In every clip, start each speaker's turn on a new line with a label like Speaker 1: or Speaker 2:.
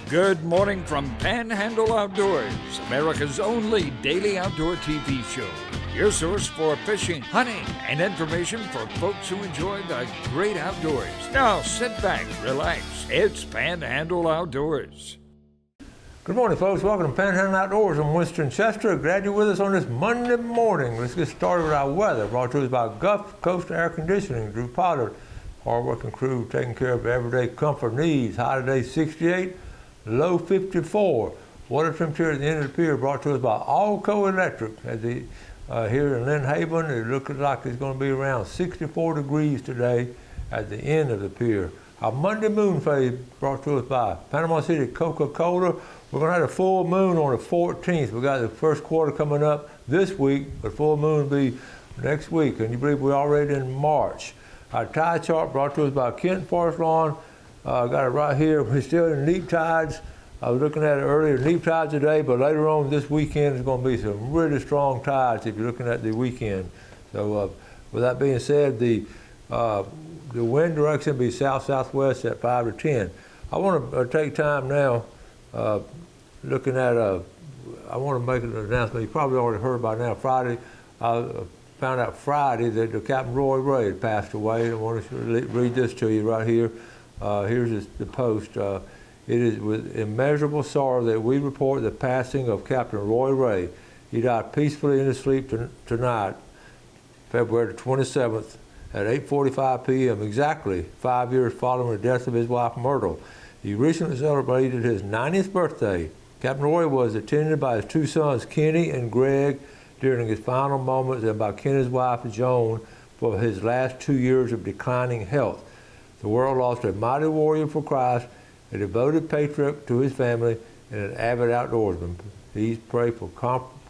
Speaker 1: Good morning from Panhandle Outdoors, America's only daily outdoor TV show. Your source for fishing, hunting, and information for folks who enjoy the great outdoors. Now sit back, relax. It's Panhandle Outdoors.
Speaker 2: Good morning, folks. Welcome to Panhandle Outdoors. I'm Winston Chester. Glad you're with us on this Monday morning. Let's get started with our weather. Brought to us by Gulf Coast Air Conditioning. Drew Pollard, hard-working crew taking care of everyday comfort needs. High today 68, low 54. Water temperature at the end of the pier brought to us by Allco Electric. Here in Lynn Haven, it looks like it's going to be around 64 degrees today at the end of the pier. Our Monday moon phase brought to us by Panama City Coca-Cola. We're going to have a full moon on the 14th. We got the first quarter coming up this week, but full moon will be next week. And you believe we're already in March. Our tide chart brought to us by Kent Forest Lawn. Got it right here. We're still in neap tides. I was looking at it earlier, neap tides today, but later on this weekend is going to be some really strong tides if you're looking at the weekend. So with that being said, the wind direction will be south-southwest at 5 to 10. I want to take time now looking at, I want to make an announcement. You probably already heard by now, Friday, I found out Friday that Captain Roy Ray had passed away. I want to read this to you right here. Here's the post. It is with immeasurable sorrow that we report the passing of Captain Roy Ray. He died peacefully in his sleep tonight, February 27th at 8:45 p.m., exactly 5 years following the death of his wife, Myrtle. He recently celebrated his 90th birthday. Captain Roy was attended by his two sons, Kenny and Greg, during his final moments, and by Kenny's wife, Joan, for his last 2 years of declining health. The world lost a mighty warrior for Christ, a devoted patriot to his family, and an avid outdoorsman. Please pray for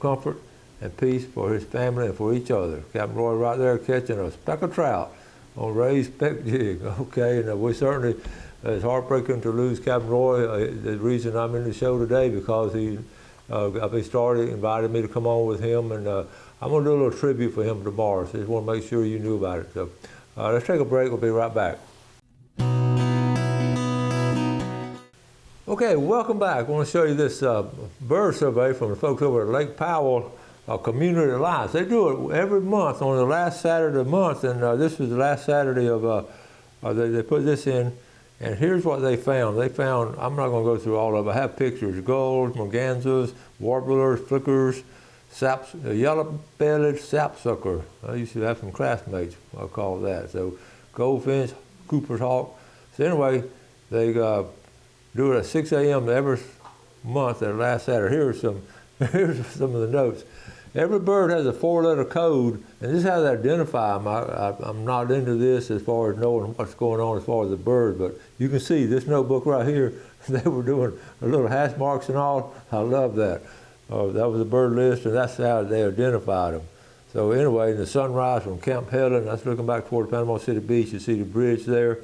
Speaker 2: comfort and peace for his family and for each other. Captain Roy right there catching a speck of trout on Ray's speck jig. Okay, and we certainly, it's heartbreaking to lose Captain Roy. The reason I'm in the show today because he got me started, invited me to come on with him, and I'm going to do a little tribute for him tomorrow, so just want to make sure you knew about it. So let's take a break. We'll be right back. Okay, welcome back. I want to show you this bird survey from the folks over at Lake Powell Community Alliance. They do it every month on the last Saturday of the month, and this was the last Saturday of, they put this in, and here's what they found. They found, I'm not going to go through all of it, I have pictures, gulls, mergansers, warblers, flickers, yellow-bellied sapsucker. I used to have some classmates, I call that. So goldfinch, Cooper's hawk. So anyway, they do it at 6 a.m. every month at last Saturday. Here's some of the notes. Every bird has a 4-letter code, and this is how they identify them. I'm not into this as far as knowing what's going on as far as the bird, but you can see this notebook right here, they were doing a little hash marks and all. I love that. That was the bird list, and that's how they identified them. So anyway, the sunrise from Camp Helen, that's looking back toward Panama City Beach. You see the bridge there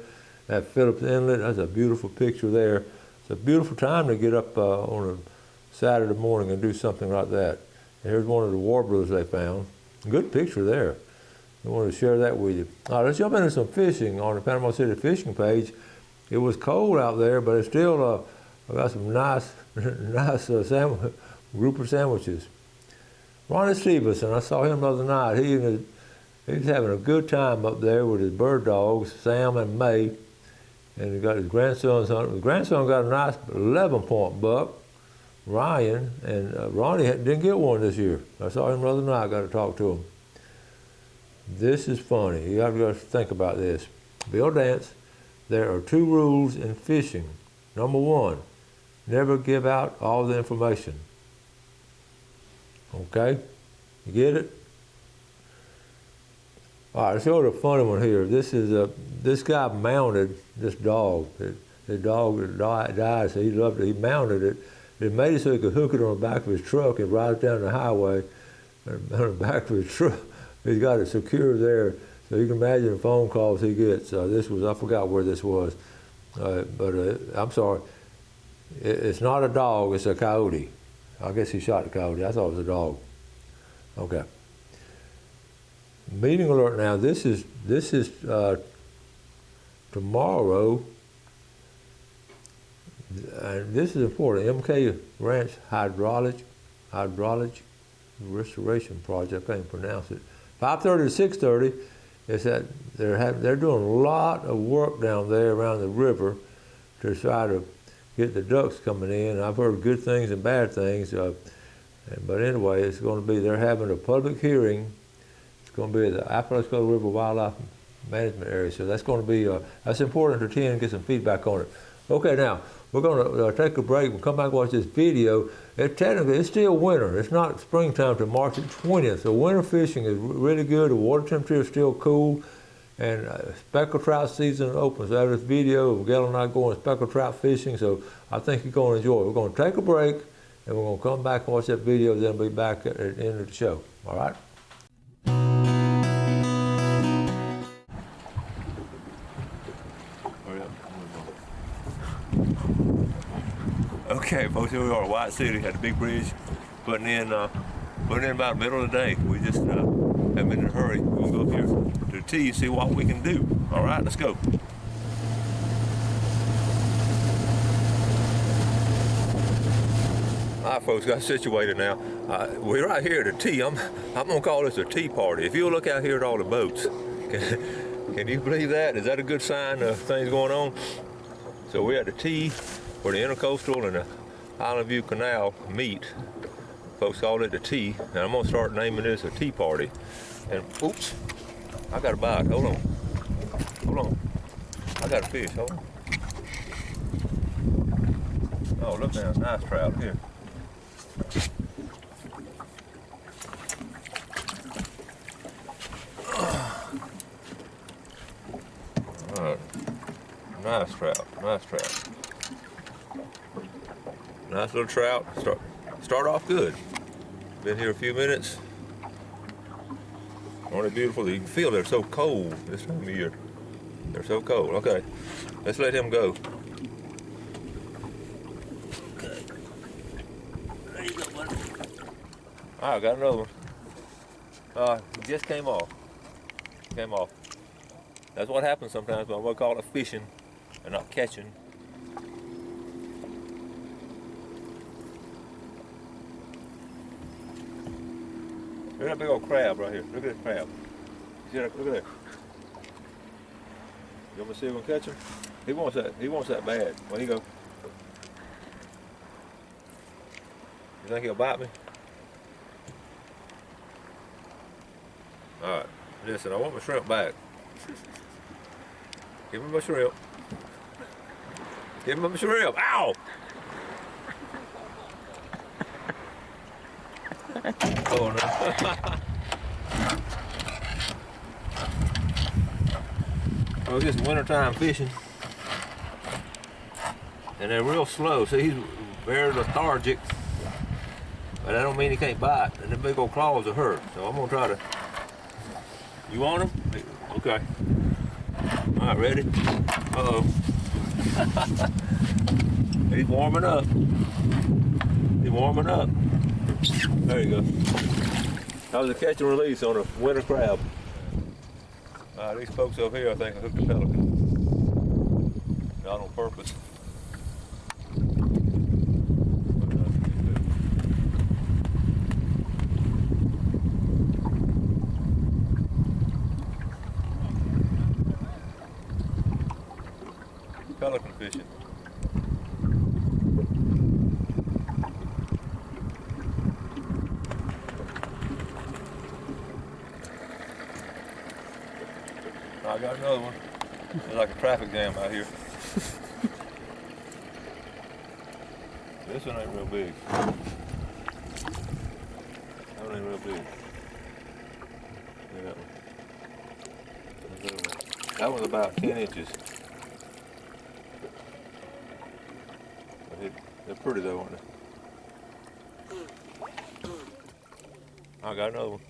Speaker 2: at Phillips Inlet. That's a beautiful picture there. It's a beautiful time to get up on a Saturday morning and do something like that. And here's one of the warblers they found. Good picture there. I wanted to share that with you. All right, let's jump into some fishing on the Panama City fishing page. It was cold out there, but it's still, I got some nice grouper sandwiches. Ronnie Stevenson, I saw him the other night. He was having a good time up there with his bird dogs, Sam and May. And he got his grandson's hunting. His grandson got a nice 11-point buck, Ryan, and Ronnie didn't get one this year. I saw him the other night, got to talk to him. This is funny. You have to think about this. Bill Dance, there are 2 rules in fishing. Number 1, never give out all the information. Okay? You get it? All right, let's show a funny one here. This is this guy mounted this dog. The dog died, so he loved it. He mounted it. He made it so he could hook it on the back of his truck and ride it down the highway on the back of his truck. He's got it secure there, so you can imagine the phone calls he gets. This was, I forgot where this was, but I'm sorry. It's not a dog, it's a coyote. I guess he shot the coyote. I thought it was a dog. Okay. Meeting alert now. This is tomorrow. this is important, MK Ranch Hydraulic Restoration Project, I can't pronounce it. 5:30 to 6:30, is that they're doing a lot of work down there around the river to try to get the ducks coming in. I've heard good things and bad things, but anyway, it's going to be, they're having a public hearing. It's going to be at the Apalachicola River Wildlife Management Area, so that's going to be, that's important to attend and get some feedback on it. Okay, now, we're going to take a break. We'll come back and watch this video. Technically, it's still winter. It's not springtime till March the 20th, so winter fishing is really good. The water temperature is still cool, and speckled trout season opens. So after this video, Miguel and I going speckled trout fishing, so I think you're going to enjoy it. We're going to take a break, and we're going to come back and watch that video, then we'll be back at the end of the show. All right? Okay, folks, here we are, White City at the big bridge, putting in about the middle of the day. We just haven't been in a hurry. We'll go up here to the T and see what we can do. All right, let's go. All right, folks, got situated now. We're right here at the T. I'm gonna call this a tea party. If you look out here at all the boats, can you believe that? Is that a good sign of things going on? So we're at the T, where the Intercoastal and the Island View Canal meet. Folks call it the T, and I'm gonna start naming this a tea party. And oops, I got a bite. Hold on. I got a fish. Hold on. Oh, look now, nice trout here. All right, nice trout. Nice little trout. Start off good. Been here a few minutes. Aren't they beautiful? You can feel they're so cold this time of year. They're so cold. Okay, let's let him go. Okay. There you go, buddy. All right, got another one. He just came off. That's what happens sometimes when we call it fishing and not catching. Look at that big old crab right here. Look at that crab. See that? Look at that. You want me to see if we can catch him? He wants that bad. Where you go? You think he'll bite me? Alright. Listen, I want my shrimp back. Give me my shrimp. Ow! Oh no. Well, it's just wintertime fishing. And they're real slow. See, he's very lethargic. But that don't mean he can't bite. And the big old claws will hurt. So I'm gonna try to. You want him? Okay. Alright, ready? Uh-oh. He's warming up. There you go. That was a catch and release on a winter crab. These folks over here, I think, hooked a pelican. Not on purpose. Pelican fishing. I got another one. It's like a traffic jam out here. This one ain't real big. That one ain't real big. Yeah, that one's about 10 inches. They're pretty though, aren't they? I got another one.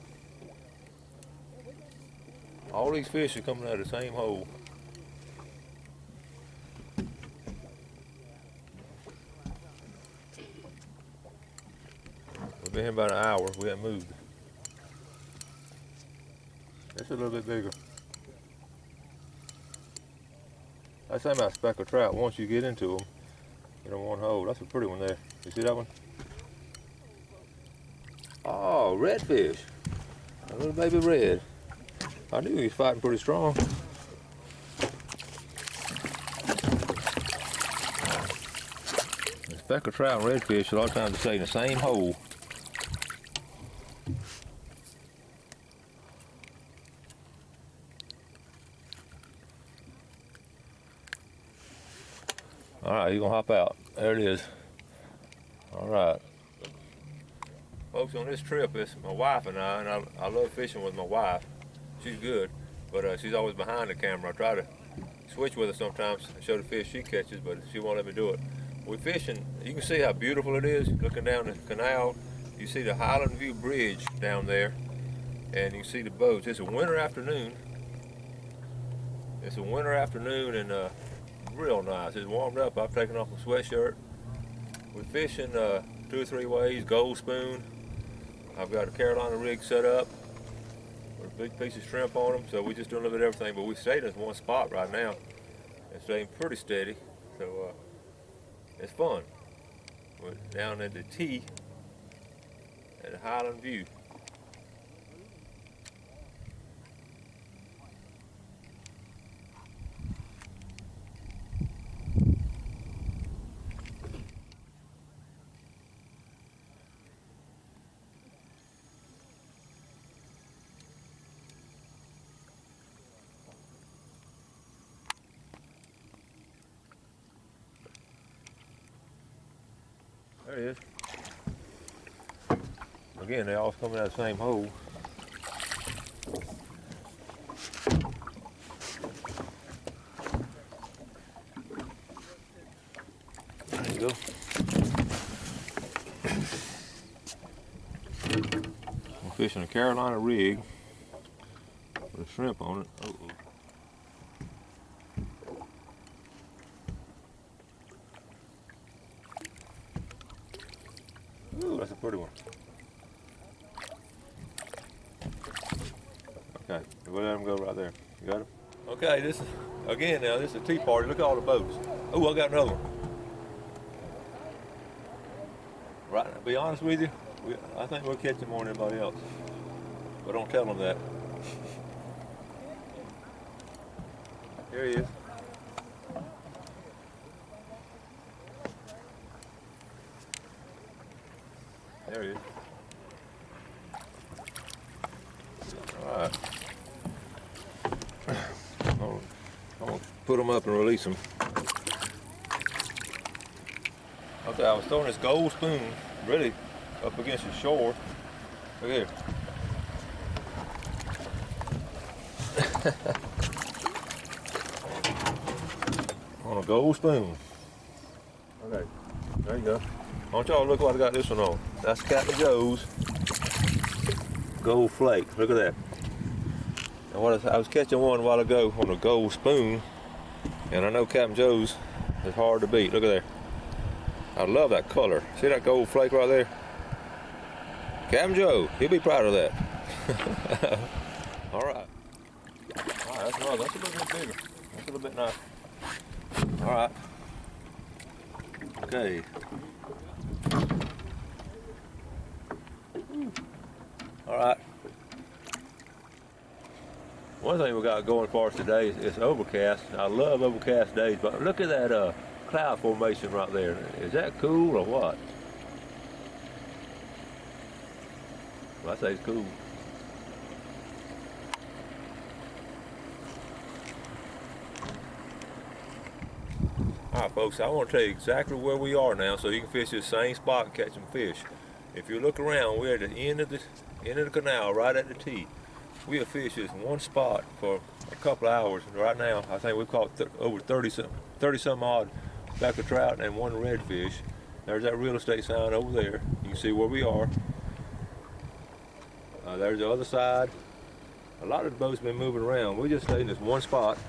Speaker 2: All these fish are coming out of the same hole. We've been here about an hour. We haven't moved. It's a little bit bigger. I say about speckled trout. Once you get into them,
Speaker 3: Get on one hole. That's a pretty one there. You see that one? Oh, redfish. A little baby red. I knew he was fighting pretty strong. The speckled trout and redfish a lot of times stay in the same hole. All right, you're gonna hop out. There it is. All right. Folks, on this trip, it's my wife and I love fishing with my wife. She's good, but she's always behind the camera. I try to switch with her sometimes and show the fish she catches, but she won't let me do it. We're fishing. You can see how beautiful it is. Looking down the canal, you see the Highland View Bridge down there, and you see the boats. It's a winter afternoon. It's a winter afternoon and real nice. It's warmed up. I've taken off my sweatshirt. We're fishing 2 or 3 ways. Gold spoon. I've got a Carolina rig set up with a big piece of shrimp on them, so we just doing a little bit of everything. But we stayed in this one spot right now and staying pretty steady. So it's fun. We're down at the T at the Highland View. There it is. Again, they all come out of the same hole. There you go. I'm fishing a Carolina rig with a shrimp on it. Uh-oh. Ooh, that's a pretty one. Okay, we'll let him go right there. You got him? Okay, this is, again now, this is a tea party. Look at all the boats. Oh, I got another one. Right, to be honest with you, I think we'll catch him more than anybody else. But don't tell them that. Here he is. There he is. All right. I'm gonna put them up and release them. Okay, I was throwing this gold spoon really up against the shore. Look here. On a gold spoon. Okay, there you go. I want y'all to look what I got this one on. That's Captain Joe's gold flake. Look at that. And I was catching one a while ago on a gold spoon, and I know Captain Joe's is hard to beat. Look at there. I love that color. See that gold flake right there? Captain Joe, he'll be proud of that. All right. All right, that's a little bit bigger. That's a little bit nice. All right. Okay. All right. One thing we got going for us today is it's overcast. I love overcast days, but look at that cloud formation right there. Is that cool or what? Well, I say it's cool. All right, folks, I want to tell you exactly where we are now so you can fish this same spot and catch some fish. If you look around, we're at the end of the canal, right at the T. We have fished this one spot for a couple of hours, and right now I think we've caught over 30 some odd speckled trout and one redfish. There's that real estate sign over there. You can see where we are. There's the other side. A lot of the boats have been moving around. We just stayed in this one spot.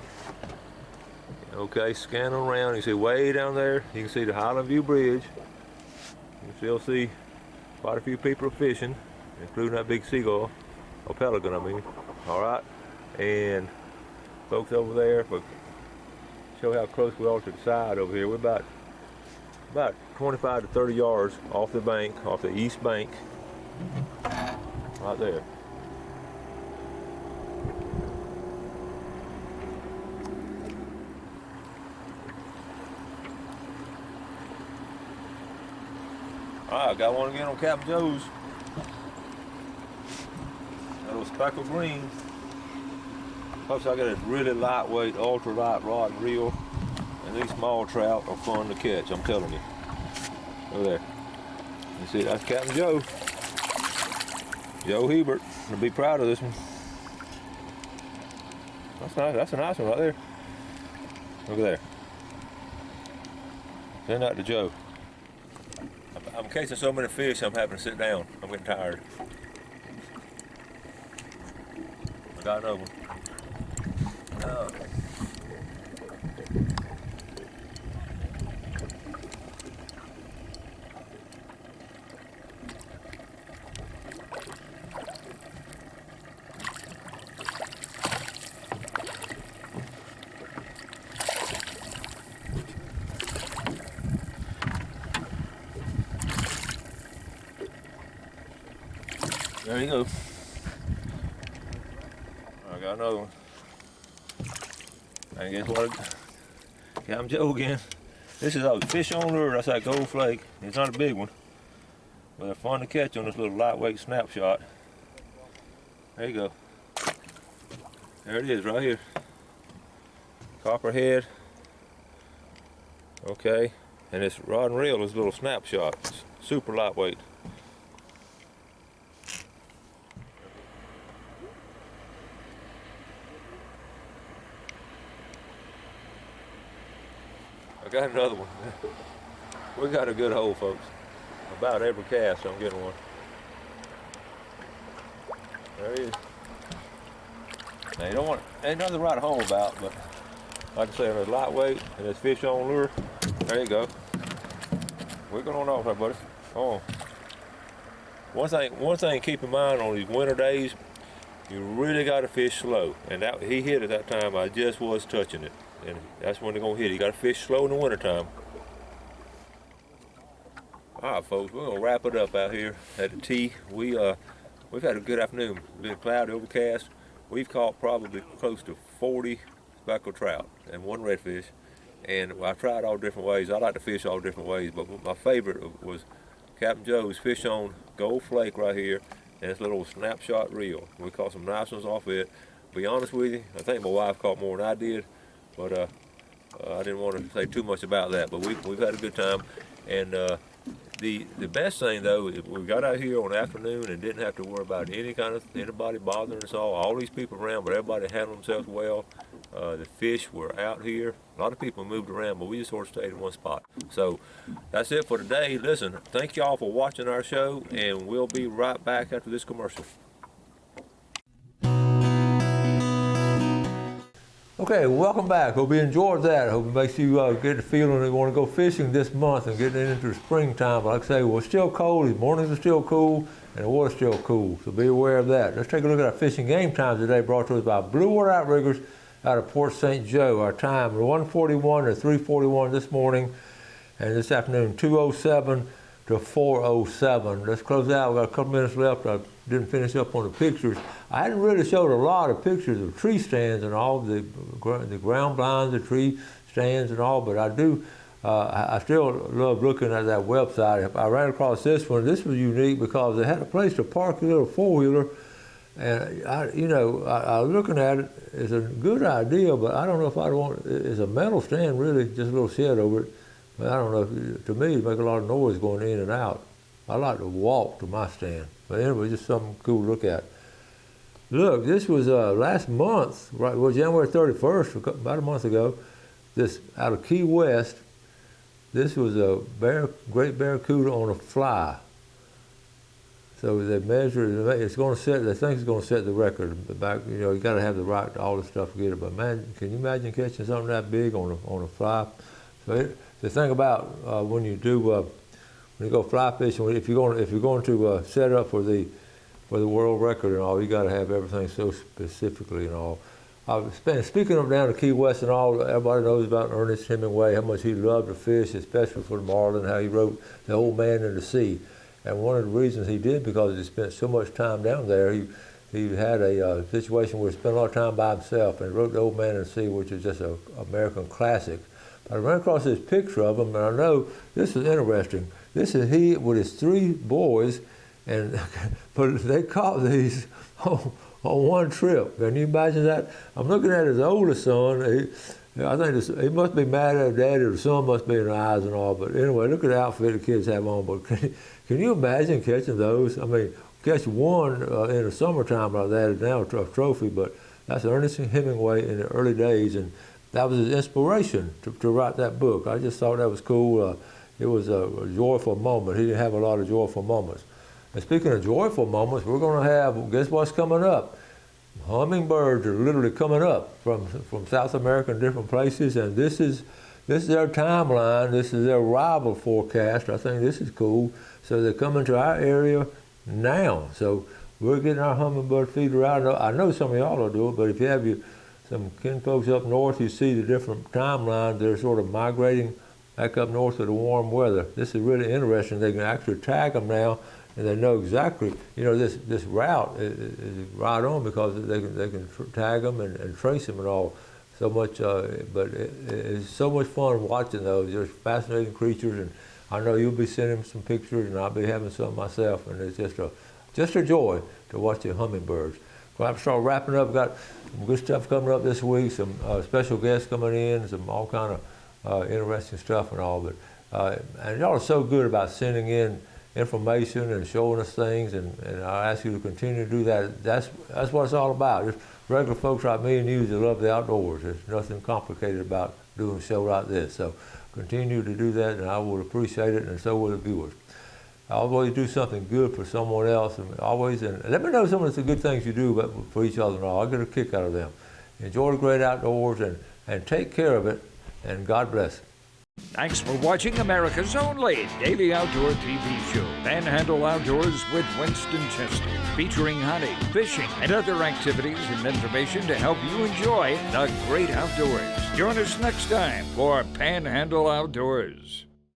Speaker 3: Okay, scanning around. You see way down there, you can see the Highland View Bridge. You can still see quite a few people fishing, including that big seagull, or pelican, I mean. All right, and folks over there, show how close we are to the side over here. We're about about 25 to 30 yards off the bank, off the east bank, right there. All right, got one again on Captain Joe's. That little speckled green. Folks, I got a really lightweight, ultra light rod and reel, and these small trout are fun to catch, I'm telling you. Look there. You see, that's Captain Joe. Joe Hebert. I'll be proud of this one. That's nice. That's a nice one right there. Look at there. Send that to Joe. I'm catching so many fish, I'm having to sit down. I'm getting tired. I got another one. There you go. I got another one. And guess what? Captain Joe again. This is a fish on lure. That's that gold flake. It's not a big one, but they're fun to catch on this little lightweight snapshot. There you go. There it is right here. Copperhead. Okay. And this rod and reel is a little snapshot. It's super lightweight. I got another one. We got a good hole, folks. About every cast I'm getting one. There he is. Now you don't want, ain't nothing to write home about, but like I say, it's lightweight and it's fish on lure. There you go. We're going on off there, buddy. Come on. One thing keep in mind on these winter days, you really got to fish slow. And that he hit at that time, I just was touching it. And that's when they're gonna hit it. You gotta fish slow in the wintertime. All right, folks, we're gonna wrap it up out here at the T. We've had a good afternoon. Been cloudy, overcast. We've caught probably close to 40 speckled trout and one redfish. And I tried all different ways. I like to fish all different ways, but my favorite was Captain Joe's fish on gold flake right here, and this little snapshot reel. We caught some nice ones off it. To be honest with you, I think my wife caught more than I did. But I didn't want to say too much about that. But we've had a good time, and the best thing though, we got out here on the afternoon and didn't have to worry about anybody bothering us all these people around, but everybody handled themselves well. The fish were out here. A lot of people moved around, but we just sort of stayed in one spot. So that's it for today. Listen, thank y'all for watching our show, and we'll be right back after this commercial.
Speaker 2: Okay, welcome back. Hope you enjoyed that. Hope it makes you get the feeling that you want to go fishing this month and getting into the springtime. But like I say, well, it's still cold. The mornings are still cool, and the water's still cool. So be aware of that. Let's take a look at our fishing game times today, brought to us by Blue Water Outriggers out of Port St. Joe. Our time 1:41 to 3:41 this morning, and this afternoon 2:07 to 4:07. Let's close out. We've got a couple minutes left. I didn't finish up on the pictures. I hadn't really showed a lot of pictures of tree stands and all the ground blinds, the tree stands and all, but I do. I still love looking at that website. I ran across this one. This was unique because they had a place to park a little four-wheeler, and I was looking at it. It's a good idea, but I don't know if I want. It's a metal stand, really, just a little shed over it. But I don't know. To me, it makes a lot of noise going in and out. I like to walk to my stand. But anyway, just something cool to look at. Look, this was last month, right? Well, January 31st, about a month ago. This out of Key West. This was a great barracuda on a fly. So they measured. It's going to set. They think it's going to set the record. Back, you got to have the right, all the stuff to get it. But man, can you imagine catching something that big on a fly? So the thing about when you go fly fishing, if you're going to set up for the world record and all, you got to have everything so specifically and all. Speaking of down to Key West and all, everybody knows about Ernest Hemingway, how much he loved to fish, especially for the marlin, how he wrote The Old Man in the Sea. And one of the reasons he did, because he spent so much time down there, he had a situation where he spent a lot of time by himself, and he wrote The Old Man in the Sea, which is just an American classic. But I ran across this picture of him, and I know this is interesting. This is he with his 3 boys, and but they caught these on one trip. Can you imagine that? I'm looking at his oldest son. I think he must be mad at daddy, or the son must be in the eyes and all. But anyway, look at the outfit the kids have on. But can you imagine catching those? I mean, catch one in the summertime like that is now a trophy, but that's Ernest Hemingway in the early days, and that was his inspiration to write that book. I just thought that was cool. It was a joyful moment. He didn't have a lot of joyful moments. And speaking of joyful moments, we're going to have, guess what's coming up? Hummingbirds are literally coming up from South America and different places, and this is their timeline. This is their arrival forecast. I think this is cool. So they're coming to our area now. So we're getting our hummingbird feeder out. I know some of y'all will do it, but if you have some kin folks up north, you see the different timelines. They're sort of migrating back up north of the warm weather. This is really interesting. They can actually tag them now, and they know exactly, this route is right on, because they can tag them and trace them and all. So much, but it's so much fun watching those. They're fascinating creatures, and I know you'll be sending some pictures, and I'll be having some myself, and it's just a joy to watch the hummingbirds. Well, I'm start wrapping up. Got some good stuff coming up this week. Some special guests coming in. Some all kind of interesting stuff and all. But and y'all are so good about sending in information and showing us things, and I ask you to continue to do that. That's what it's all about. Just regular folks like me and you that love the outdoors. There's nothing complicated about doing a show like this. So continue to do that, and I would appreciate it, and so will the viewers. I always do something good for someone else, and let me know some of the good things you do for each other and all. I get a kick out of them. Enjoy the great outdoors, and take care of it, and God bless.
Speaker 1: Thanks for watching America's only daily outdoor TV show, Panhandle Outdoors with Winston Chester, featuring hunting, fishing, and other activities and information to help you enjoy the great outdoors. Join us next time for Panhandle Outdoors.